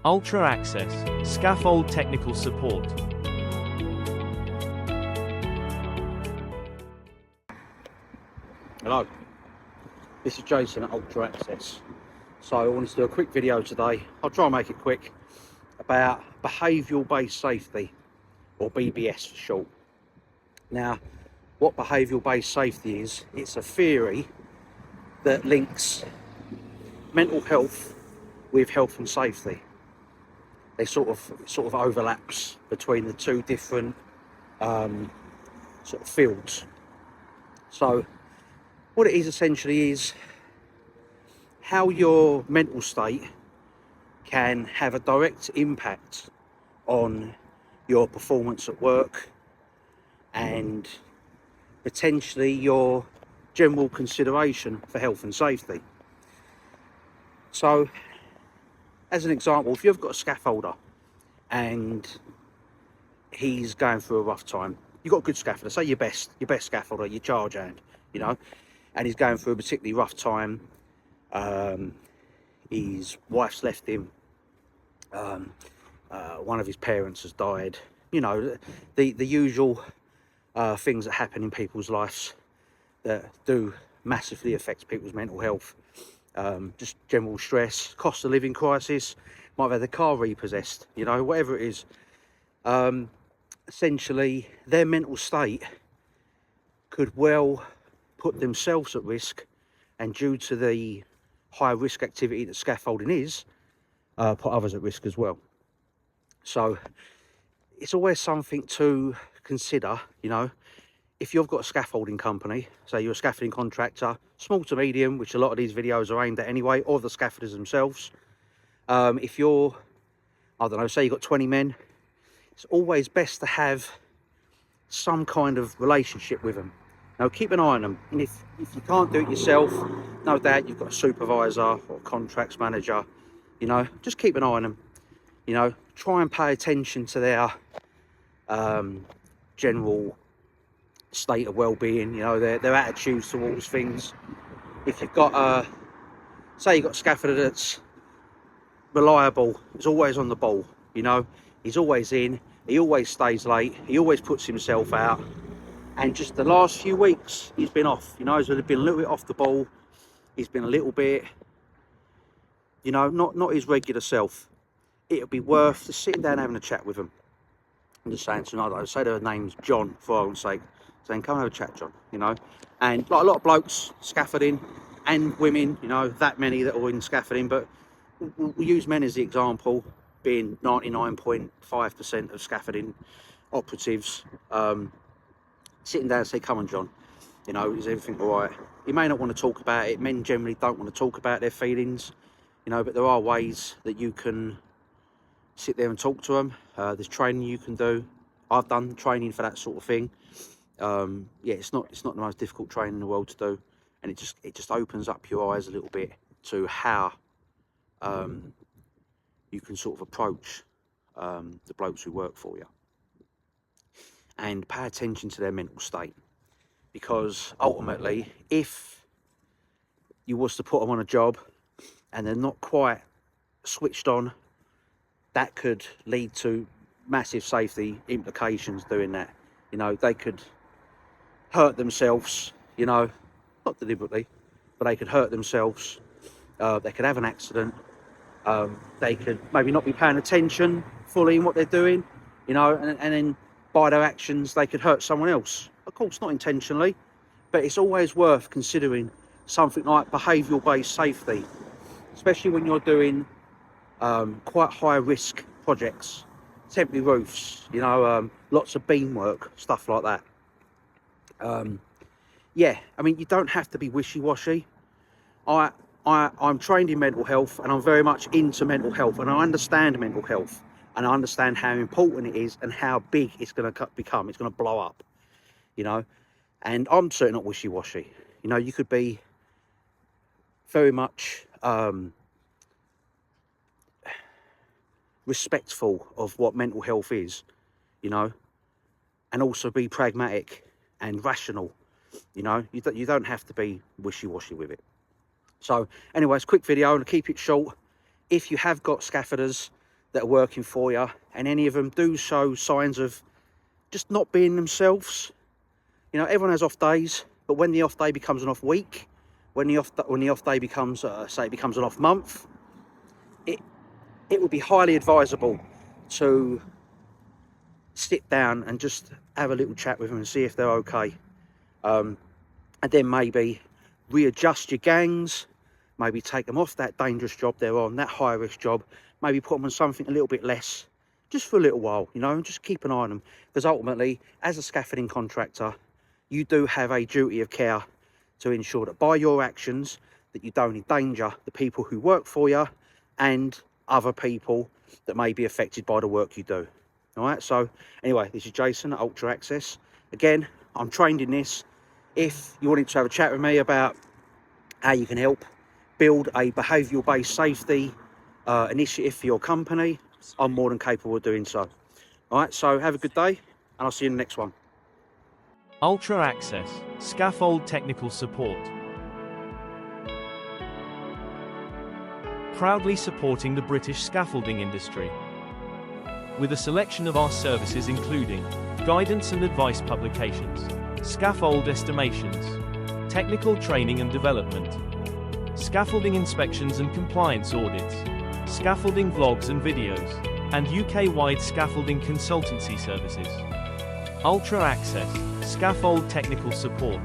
Ultra Access, Scaffold Technical Support. Hello, this is Jason at Ultra Access. So I wanted to do a quick video today. I'll try and make it quick, about behavioural based safety, or BBS for short. Now, what behavioural based safety is, it's a theory that links mental health with health and safety. They sort of overlaps between the two different sort of fields. So what it is essentially is how your mental state can have a direct impact on your performance at work and potentially your general consideration for health and safety. So as an example, if you've got a scaffolder and he's going through a rough time, you've got a good scaffolder, say your best scaffolder, your charge hand, you know, and he's going through a particularly rough time. His wife's left him, one of his parents has died, you know, the usual things that happen in people's lives that do massively affect people's mental health. Just general stress, cost of living crisis, might have had the car repossessed, you know, whatever it is. Essentially their mental state could well put themselves at risk, and due to the high risk activity that scaffolding is, put others at risk as well. So it's always something to consider, you know. If you've got a scaffolding company, say you're a scaffolding contractor, small to medium, which a lot of these videos are aimed at anyway, or the scaffolders themselves. If you're, I don't know, say you've got 20 men, it's always best to have some kind of relationship with them. Now, keep an eye on them. And if you can't do it yourself, no doubt you've got a supervisor or contracts manager, you know, just keep an eye on them. You know, try and pay attention to their general state of well-being, you know, their attitudes towards things. If you've got say you've got a scaffolder that's reliable, he's always on the ball, you know, he's always in, he always stays late, he always puts himself out, and just the last few weeks he's been off, you know, he's been a little bit off the ball, he's been a little bit, you know, not his regular self. It'll be worth just sitting down having a chat with him. I'm just saying to another, say their name's John, for argument's sake, saying, come and have a chat, John, you know. And like a lot of blokes, scaffolding, and women, you know, that many that are in scaffolding, but we'll use men as the example, being 99.5% of scaffolding operatives. Sitting down and say, come on, John, you know, is everything all right? You may not want to talk about it. Men generally don't want to talk about their feelings, you know, but there are ways that you can sit there and talk to them. There's training you can do. I've done training for that sort of thing. Yeah, it's not the most difficult training in the world to do, and it just opens up your eyes a little bit to how you can sort of approach the blokes who work for you, and pay attention to their mental state, because ultimately, if you was to put them on a job and they're not quite switched on, that could lead to massive safety implications doing that. You know, they could hurt themselves, you know, not deliberately, but they could hurt themselves. They could have an accident. They could maybe not be paying attention fully in what they're doing, you know, and then by their actions, they could hurt someone else. Of course, not intentionally, but it's always worth considering something like behavioural based safety, especially when you're doing quite high risk projects, temporary roofs, you know, lots of beam work, stuff like that. Yeah, I mean, you don't have to be wishy-washy. I'm trained in mental health, and I'm very much into mental health, and I understand mental health, and I understand how important it is and how big it's going to become. It's going to blow up, you know, and I'm certainly not wishy-washy. You know, you could be very much respectful of what mental health is, you know, and also be pragmatic and rational. You know, you don't have to be wishy-washy with it. So anyways, quick video, and keep it short. If you have got scaffolders that are working for you, and any of them do show signs of just not being themselves. You know, everyone has off days, but when the off day becomes an off week, when the off day becomes, say, it becomes an off month, it would be highly advisable to sit down and just have a little chat with them and see if they're okay. And then maybe readjust your gangs, maybe take them off that dangerous job they're on, that high risk job, maybe put them on something a little bit less, just for a little while, you know, and just keep an eye on them. Because ultimately, as a scaffolding contractor, you do have a duty of care to ensure that by your actions, that you don't endanger the people who work for you and other people that may be affected by the work you do. All right, so anyway, this is Jason at Ultra Access. Again, I'm trained in this. If you wanted to have a chat with me about how you can help build a behavioural based safety initiative for your company, I'm more than capable of doing so. All right, so have a good day, and I'll see you in the next one. Ultra Access, scaffold technical support. Proudly supporting the British scaffolding industry. With a selection of our services including guidance and advice publications, scaffold estimations, technical training and development, scaffolding inspections and compliance audits, scaffolding vlogs and videos, and UK-wide scaffolding consultancy services. Ultra Access, scaffold technical support.